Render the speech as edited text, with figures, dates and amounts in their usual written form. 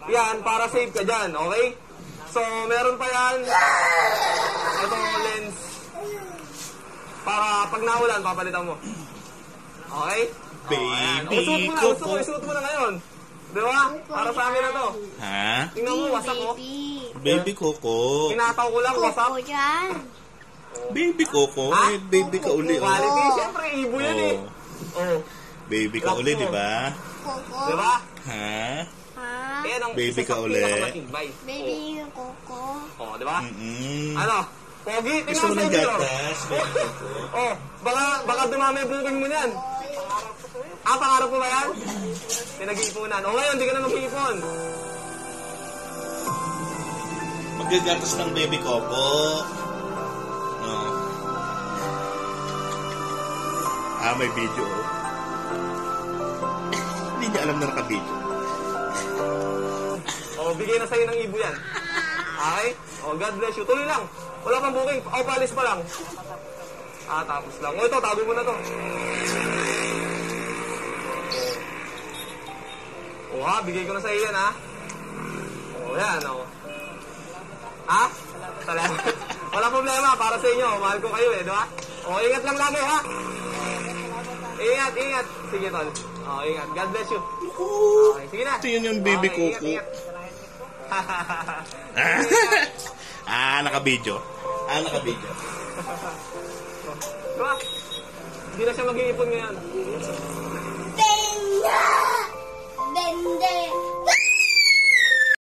Yan, para safe ka dyan, okay? So, meron pa yan. Ito, lens. Para pag naulan, papalitan mo. Okay? Baby Isuot mo na ngayon. Di ba? Para sa amin na to. Ha? Tingnan mo, wasak ko. Baby Coco. Tinataw ko lang, wasak. Coco dyan. Baby Coco. Eh, baby ka uli. Quality, siyempre, ibo yan eh. Oh. Baby ka uli, di ba? Coco. Di ba? Ha? Ha? Yan ang Baby isa ka sa uli. pinakamatibay. Baby Coco. Oh, di ba? Mm-mm. Ano? Pogi, Gusto mo tingnan ng sa inyo. gatas, baby Coco? Oh, baka dumami booking mo niyan. Ah, pangarap mo ba yan? Pinag-iipunan. O ngayon, hindi ka na mag-iipon. Magagatas ng baby Coco. Oh. May video. Hindi niya alam na naka-video. O, bigay na sa'yo ng ibo yan. Okay? O, God bless you. Tuloy lang. Wala pang booking. O, palis pa lang. Ah, tapos lang. O, ito, tago mo na to. O, ha? Bigay ko na sa'yo yan, ha? O, yan, o. Ha? Salamat. Wala problema. Para sa inyo. Mahal ko kayo, eh, di ba? O, ingat lang lagi, ha? Ingat, ingat. Sige, tol. O, ingat. God bless you. Okay, sige na. Tingnan yung baby Okay, Coco. ingat. Naka-video. Naka-video. Diba? Hindi na siya mag-iipon ngayon. Bende! Bende!